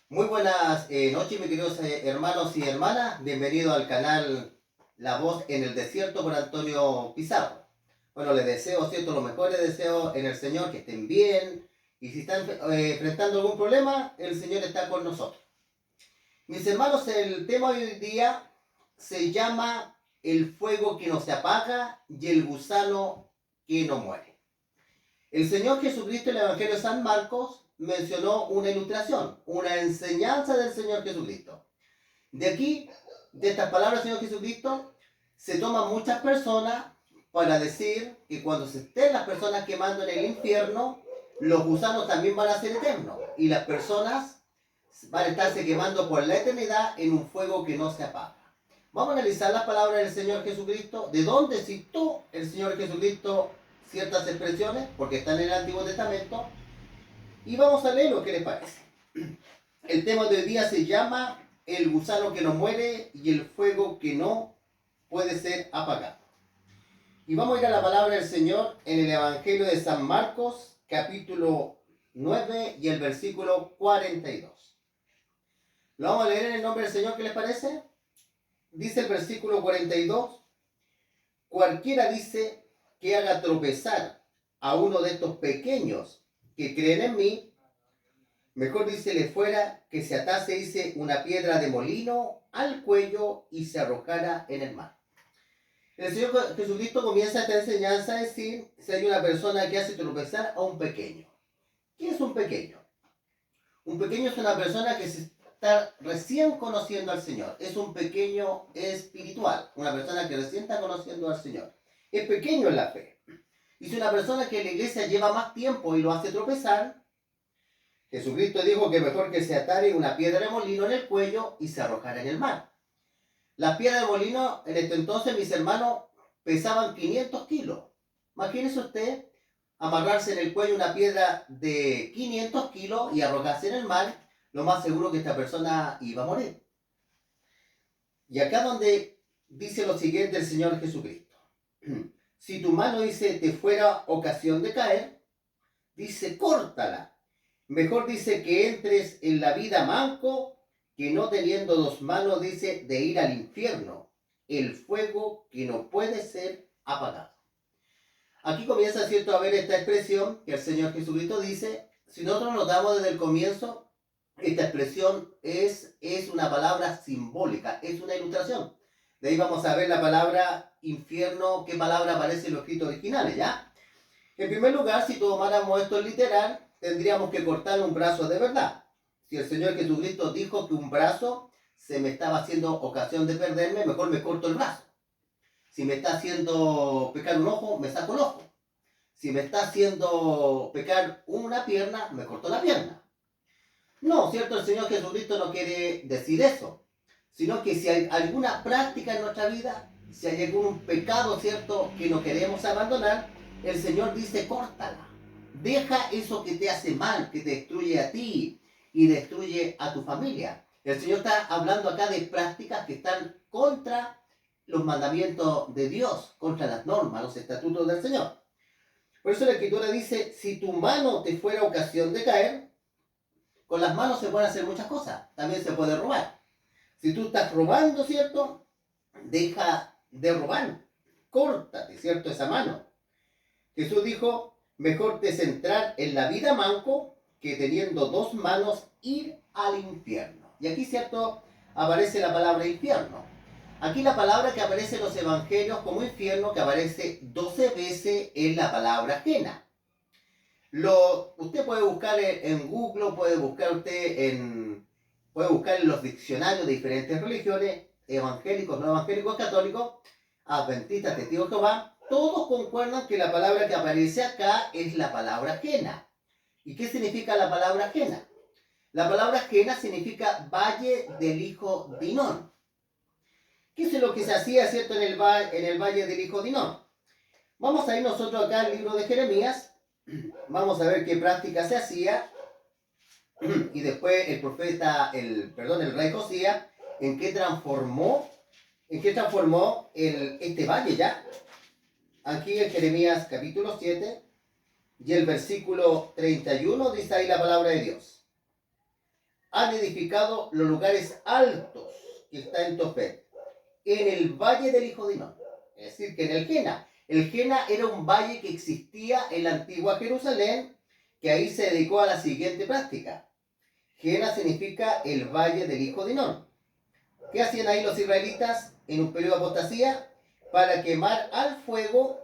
Muy buenas noches, mis queridos hermanos y hermanas. Bienvenido al canal La Voz en el Desierto por Antonio Pizarro. Bueno, les deseo, ¿cierto?, los mejores deseos en el Señor, que estén bien. Y si están enfrentando algún problema, el Señor está con nosotros. Mis hermanos, el tema de hoy día se llama el fuego que no se apaga y el gusano que no muere. El Señor Jesucristo en el Evangelio de San Marcos mencionó una ilustración, una enseñanza del Señor Jesucristo. De aquí, de estas palabras del Señor Jesucristo, se toman muchas personas para decir que cuando se estén las personas quemando en el infierno, los gusanos también van a ser eternos y las personas van a estarse quemando por la eternidad en un fuego que no se apaga. Vamos a analizar las palabras del Señor Jesucristo, de dónde citó el Señor Jesucristo ciertas expresiones, porque están en el Antiguo Testamento, y vamos a leer lo que les parece. El tema de hoy día se llama el gusano que no muere y el fuego que no puede ser apagado. Y vamos a ir a la palabra del Señor en el Evangelio de San Marcos, capítulo 9 y el versículo 42. Lo vamos a leer en el nombre del Señor, ¿qué les parece? Dice el versículo 42, cualquiera dice que haga tropezar a uno de estos pequeños que creen en mí, mejor dícele fuera que se atase, dice, una piedra de molino al cuello y se arrojara en el mar. El Señor Jesucristo comienza esta enseñanza a decir si hay una persona que hace tropezar a un pequeño. ¿Qué es un pequeño? Un pequeño es una persona que se está recién conociendo al Señor. Es un pequeño espiritual, una persona que recién está conociendo al Señor. Es pequeño en la fe. Y si una persona que en la iglesia lleva más tiempo y lo hace tropezar, Jesucristo dijo que mejor que se atare una piedra de molino en el cuello y se arrojara en el mar. Las piedras de molino en este entonces, mis hermanos, pesaban 500 kilos. Imagínese usted amarrarse en el cuello una piedra de 500 kilos y arrojarse en el mar, lo más seguro que esta persona iba a morir. Y acá donde dice lo siguiente el Señor Jesucristo. Si tu mano, dice, te fuera ocasión de caer, dice, córtala. Mejor, dice, que entres en la vida manco que no teniendo dos manos, dice, de ir al infierno, el fuego que no puede ser apagado. Aquí comienza, cierto, a ver esta expresión que el Señor Jesucristo dice. Si nosotros notamos desde el comienzo, esta expresión es una palabra simbólica, es una ilustración. De ahí vamos a ver la palabra infierno, qué palabra aparece en los escritos originales, ¿ya? En primer lugar, si tomáramos esto literal, tendríamos que cortar un brazo de verdad. Si el Señor Jesucristo dijo que un brazo se me estaba haciendo ocasión de perderme, mejor me corto el brazo. Si me está haciendo pecar un ojo, me saco el ojo. Si me está haciendo pecar una pierna, me corto la pierna. No, ¿cierto? El Señor Jesucristo no quiere decir eso, sino que si hay alguna práctica en nuestra vida, si hay algún pecado, ¿cierto?, que no queremos abandonar, el Señor dice, córtala. Deja eso que te hace mal, que te destruye a ti y destruye a tu familia. El Señor está hablando acá de prácticas que están contra los mandamientos de Dios, contra las normas, los estatutos del Señor. Por eso la Escritura dice, si tu mano te fuera ocasión de caer, con las manos se pueden hacer muchas cosas. También se puede robar. Si tú estás robando, ¿cierto?, deja de robar. Córtate, ¿cierto?, esa mano. Jesús dijo, mejor te centrar en la vida manco que teniendo dos manos ir al infierno. Y aquí, ¿cierto?, aparece la palabra infierno. Aquí la palabra que aparece en los evangelios como infierno, que aparece 12 veces, es la palabra ajena. Usted puede buscar en Google, puede buscar en los diccionarios de diferentes religiones, evangélicos, no evangélicos, católicos, adventistas, testigos de Jehová, todos concuerdan que la palabra que aparece acá es la palabra ajena. ¿Y qué significa la palabra ajena? La palabra ajena significa valle del hijo de Hinón. ¿Qué es lo que se hacía, cierto, en el valle del hijo de Hinón? Vamos a ir nosotros acá al libro de Jeremías, vamos a ver qué práctica se hacía, y después el rey Josías, en qué transformó este valle ya. Aquí en Jeremías capítulo 7 y el versículo 31 dice ahí la palabra de Dios. han edificado los lugares altos que está en Tofet, en el valle del hijo de Hinnom. Es decir, que en el Jena. El Jena era un valle que existía en la antigua Jerusalén, que ahí se dedicó a la siguiente práctica. Jena significa el valle del hijo de Hinnom. ¿Qué hacían ahí los israelitas en un periodo de apostasía? Para quemar al fuego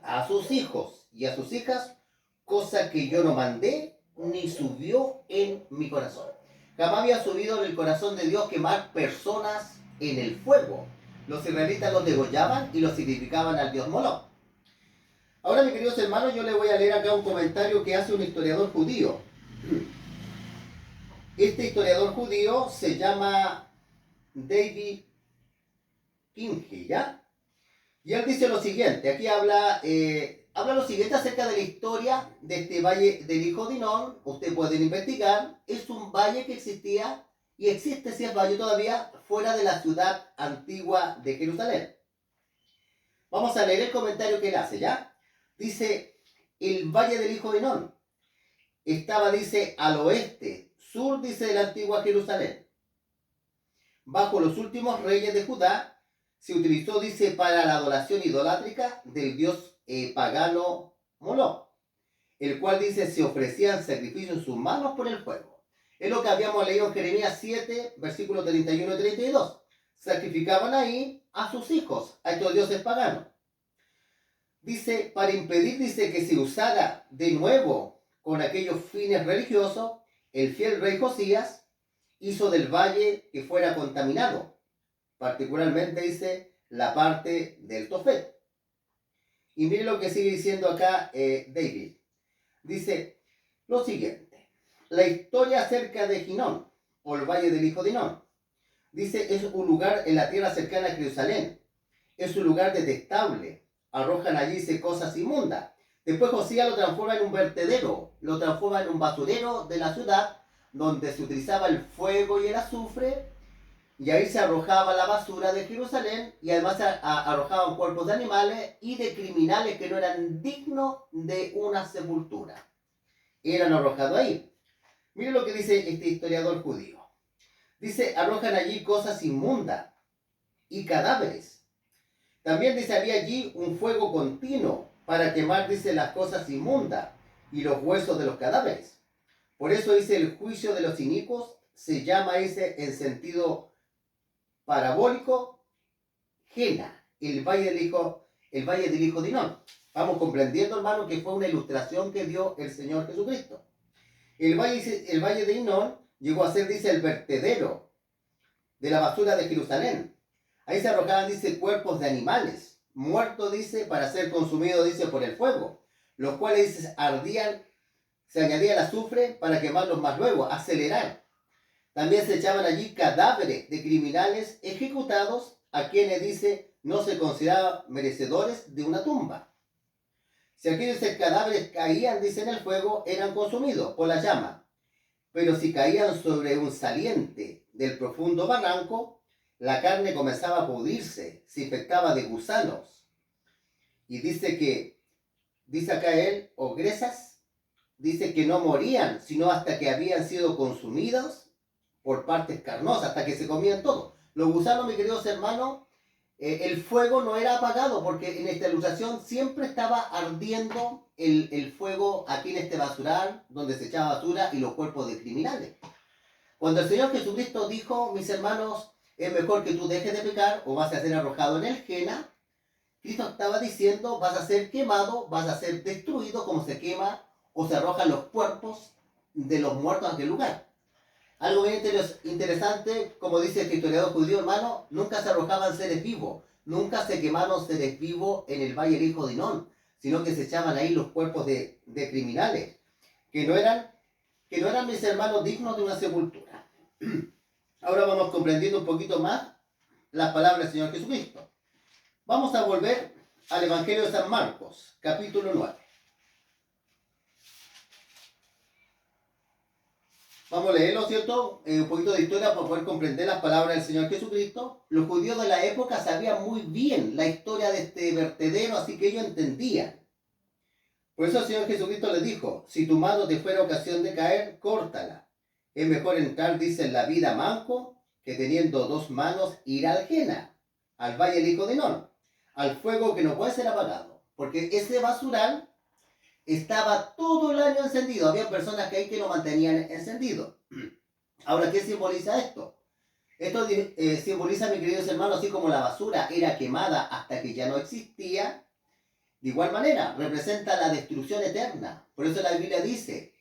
a sus hijos y a sus hijas, cosa que yo no mandé ni subió en mi corazón. Jamás había subido en el corazón de Dios quemar personas en el fuego. Los israelitas los degollaban y los sacrificaban al dios Moloch. Ahora, mis queridos hermanos, yo les voy a leer acá un comentario que hace un historiador judío. Este historiador judío se llama David Kinge, ¿ya? Y él dice lo siguiente, aquí habla lo siguiente acerca de la historia de este valle del hijo de Hinnom. Ustedes pueden investigar, es un valle que existía y existe, si es valle todavía, fuera de la ciudad antigua de Jerusalén. Vamos a leer el comentario que él hace, ¿ya? Dice, el valle del hijo de Hinnom estaba, dice, al oeste, sur, dice, de la antigua Jerusalén. Bajo los últimos reyes de Judá, se utilizó, dice, para la adoración idolátrica del dios pagano Moloch, el cual, dice, se ofrecían sacrificios en sus manos por el fuego. Es lo que habíamos leído en Jeremías 7, versículos 31 y 32. Sacrificaban ahí a sus hijos, a estos dioses paganos. Dice, para impedir, dice, que se usara de nuevo con aquellos fines religiosos, el fiel rey Josías hizo del valle que fuera contaminado, particularmente, dice, la parte del Tofet. Y mire lo que sigue diciendo acá David. Dice lo siguiente. La historia acerca de Hinnom, o el valle del hijo de Hinnom, dice, es un lugar en la tierra cercana a Jerusalén. Es un lugar detestable. Arrojan allí, dice, cosas inmundas. Después Josías lo transforma en un vertedero, lo transforma en un basurero de la ciudad, donde se utilizaba el fuego y el azufre. Y ahí se arrojaba la basura de Jerusalén y además se arrojaban cuerpos de animales y de criminales que no eran dignos de una sepultura. Eran arrojados ahí. Mire lo que dice este historiador judío. Dice, arrojan allí cosas inmundas y cadáveres. También dice, había allí un fuego continuo para quemar, dice, las cosas inmundas y los huesos de los cadáveres. Por eso, dice, el juicio de los inicuos se llama, dice, en sentido parabólico, Jena, el valle del hijo de Hinnom. Vamos comprendiendo, hermano, que fue una ilustración que dio el Señor Jesucristo. El valle de Hinnom llegó a ser, dice, el vertedero de la basura de Jerusalén. Ahí se arrojaban, dice, cuerpos de animales, muertos, dice, para ser consumidos, dice, por el fuego, los cuales, dice, ardían, se añadía el azufre para quemarlos más luego, acelerar. También se echaban allí cadáveres de criminales ejecutados a quienes, dice, no se consideraban merecedores de una tumba. Si aquellos cadáveres caían, dice, en el fuego, eran consumidos por la llama. Pero si caían sobre un saliente del profundo barranco, la carne comenzaba a pudrirse, se infectaba de gusanos. Y dice acá él, o gresas, dice que no morían, sino hasta que habían sido consumidos por partes carnosas, hasta que se comían todo. Los gusanos, mis queridos hermanos, el fuego no era apagado, porque en esta ilustración siempre estaba ardiendo el fuego aquí en este basural, donde se echaba basura y los cuerpos de criminales. Cuando el Señor Jesucristo dijo, mis hermanos, es mejor que tú dejes de pecar o vas a ser arrojado en el Jena, Cristo estaba diciendo, vas a ser quemado, vas a ser destruido como se quema o se arrojan los cuerpos de los muertos a aquel lugar. Algo bien interesante, como dice este historiador judío, hermano, nunca se arrojaban seres vivos, nunca se quemaron seres vivos en el valle del hijo de Hinnom, sino que se echaban ahí los cuerpos de criminales, que no eran, mis hermanos, dignos de una sepultura. Ahora vamos comprendiendo un poquito más las palabras del Señor Jesucristo. Vamos a volver al Evangelio de San Marcos, capítulo 9. Vamos a leerlo, ¿cierto? Un poquito de historia para poder comprender las palabras del Señor Jesucristo. Los judíos de la época sabían muy bien la historia de este vertedero, así que ellos entendían. Por eso el Señor Jesucristo les dijo, si tu mano te fuera ocasión de caer, córtala. Es mejor entrar, dice, en la vida manco que teniendo dos manos ir al Jena, al valle del hijo de Non, al fuego que no puede ser apagado. Porque ese basural estaba todo el año encendido. Había personas que ahí que lo mantenían encendido. Ahora, ¿qué simboliza esto? Esto simboliza, mis queridos hermanos, así como la basura era quemada hasta que ya no existía, de igual manera, representa la destrucción eterna. Por eso la Biblia dice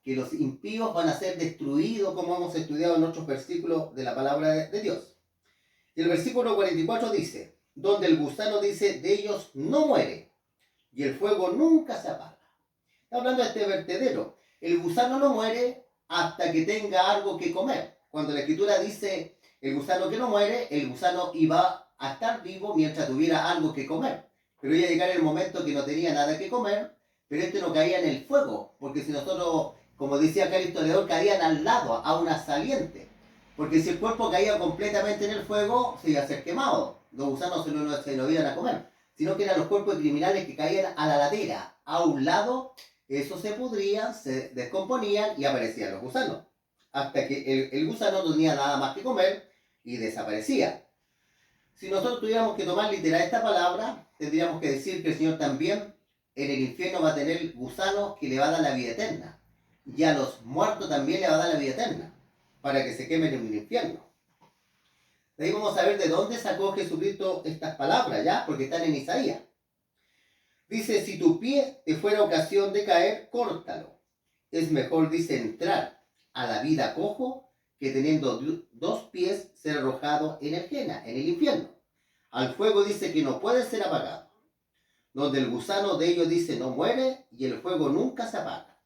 que los impíos van a ser destruidos, como hemos estudiado en otros versículos de la palabra de Dios. Y el versículo 44 dice, donde el gusano dice, de ellos no muere, y el fuego nunca se apaga. Está hablando de este vertedero. El gusano no muere hasta que tenga algo que comer. Cuando la Escritura dice el gusano que no muere, el gusano iba a estar vivo mientras tuviera algo que comer. Pero iba a llegar el momento que no tenía nada que comer, pero este no caía en el fuego, porque si nosotros, como decía acá el historiador, caían al lado, a una saliente. Porque si el cuerpo caía completamente en el fuego, se iba a ser quemado. Los gusanos se lo iban a comer. Sino que eran los cuerpos criminales que caían a la ladera, a un lado, esos se pudrían, se descomponían y aparecían los gusanos. Hasta que el gusano no tenía nada más que comer y desaparecía. Si nosotros tuviéramos que tomar literal esta palabra, tendríamos que decir que el Señor también en el infierno va a tener gusanos que le va a dar la vida eterna. Y a los muertos también le va a dar la vida eterna, para que se quemen en el infierno. De ahí vamos a ver de dónde sacó Jesucristo estas palabras, ¿ya? Porque están en Isaías. Dice, si tu pie te fuera ocasión de caer, córtalo. Es mejor, dice, entrar a la vida cojo que teniendo dos pies ser arrojado en el Jena, en el infierno. Al fuego dice que no puede ser apagado. Donde el gusano de ellos dice no muere y el fuego nunca se apaga.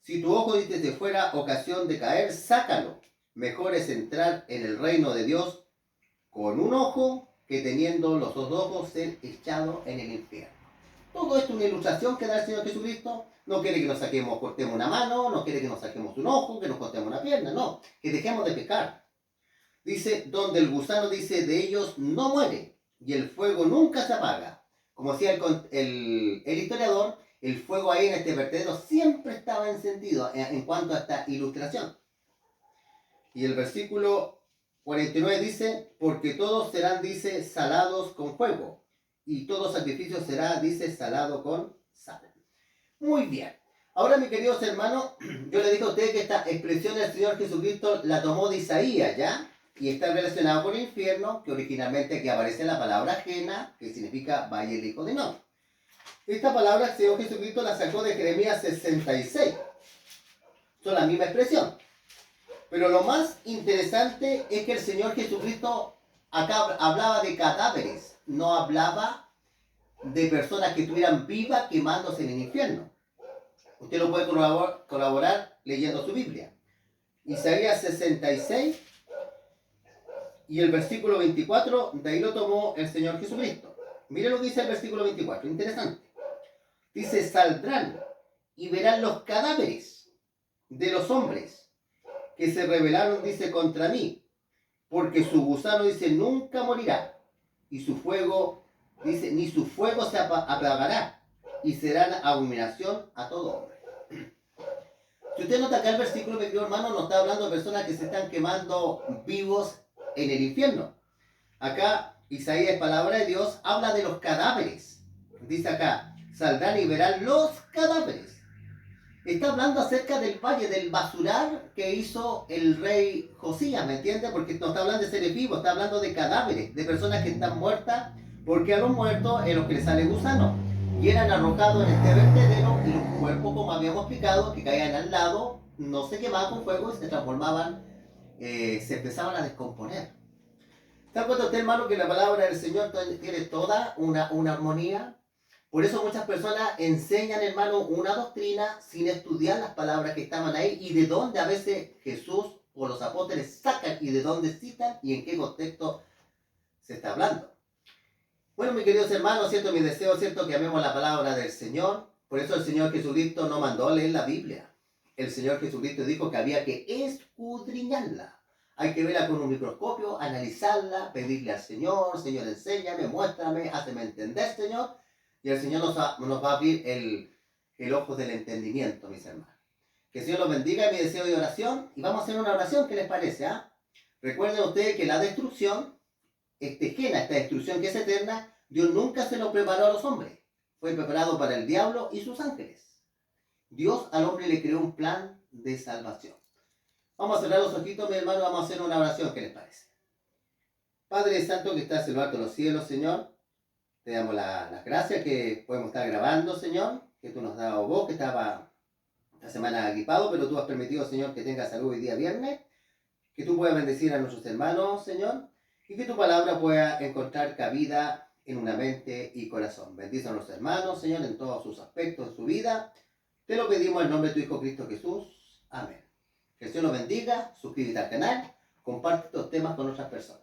Si tu ojo dice te fuera ocasión de caer, sácalo. Mejor es entrar en el reino de Dios con un ojo que teniendo los dos ojos ser echado en el infierno. Todo esto es una ilustración que da el Señor Jesucristo. No quiere que nos saquemos, cortemos una mano, no quiere que nos saquemos un ojo, que nos cortemos una pierna, no, que dejemos de pecar. Dice, donde el gusano dice de ellos no muere y el fuego nunca se apaga. Como decía el historiador, el fuego ahí en este vertedero siempre estaba encendido en cuanto a esta ilustración. Y el versículo 49 dice, porque todos serán, dice, salados con fuego, y todo sacrificio será, dice, salado con sal. Muy bien. Ahora, mis queridos hermanos, yo le dije a ustedes que esta expresión del Señor Jesucristo la tomó de Isaías, ¿ya? Y está relacionado con el infierno, que originalmente aquí aparece la palabra ajena, que significa valle del hijo de Non. Esta palabra el Señor Jesucristo la sacó de Jeremías 66. Son la misma expresión. Pero lo más interesante es que el Señor Jesucristo acá hablaba de cadáveres, no hablaba de personas que estuvieran vivas quemándose en el infierno. Usted lo puede colaborar leyendo su Biblia. Isaías 66 y el versículo 24, de ahí lo tomó el Señor Jesucristo. Mire lo que dice el versículo 24, interesante. Dice, saldrán y verán los cadáveres de los hombres que se rebelaron, dice, contra mí, porque su gusano, dice, nunca morirá, y su fuego, dice, ni su fuego se apagará, y serán abominación a todo hombre. Si usted nota acá el versículo, mi querido hermano, nos está hablando de personas que se están quemando vivos en el infierno. Acá, Isaías, palabra de Dios, habla de los cadáveres. Dice acá, saldrán y verán los cadáveres. Está hablando acerca del valle, del basural que hizo el rey Josías, ¿me entiende? Porque no está hablando de seres vivos, está hablando de cadáveres, de personas que están muertas, porque a los muertos en los que les sale gusano. Y eran arrojados en este vertedero y los cuerpos, como habíamos explicado, que caían al lado, no se quemaban con fuego y se transformaban, se empezaban a descomponer. ¿Se da cuenta usted, hermano, que la palabra del Señor tiene toda una armonía? Por eso muchas personas enseñan, hermano, una doctrina sin estudiar las palabras que estaban ahí y de dónde a veces Jesús o los apóstoles sacan y de dónde citan y en qué contexto se está hablando. Bueno, mis queridos hermanos, cierto, mi deseo, cierto, que amemos la palabra del Señor. Por eso el Señor Jesucristo no mandó a leer la Biblia. El Señor Jesucristo dijo que había que escudriñarla. Hay que verla con un microscopio, analizarla, pedirle al Señor, Señor, enséñame, muéstrame, hazme entender, Señor. Y el Señor nos va a abrir el ojo del entendimiento, mis hermanos. Que el Señor los bendiga, mi deseo de oración. Y vamos a hacer una oración, ¿qué les parece? Recuerden ustedes que la destrucción, esta destrucción que es eterna, Dios nunca se lo preparó a los hombres. Fue preparado para el diablo y sus ángeles. Dios al hombre le creó un plan de salvación. Vamos a cerrar los ojitos, mi hermano, vamos a hacer una oración, ¿qué les parece? Padre Santo que estás en lo alto de los cielos, Señor, te damos las gracias que podemos estar grabando, Señor, que tú nos has dado voz, que estaba esta semana equipado, pero tú has permitido, Señor, que tenga salud hoy día viernes, que tú puedas bendecir a nuestros hermanos, Señor, y que tu palabra pueda encontrar cabida en una mente y corazón. Bendice a nuestros hermanos, Señor, en todos sus aspectos, en su vida. Te lo pedimos en nombre de tu Hijo Cristo Jesús. Amén. Que el Señor los bendiga, suscríbete al canal, comparte estos temas con otras personas.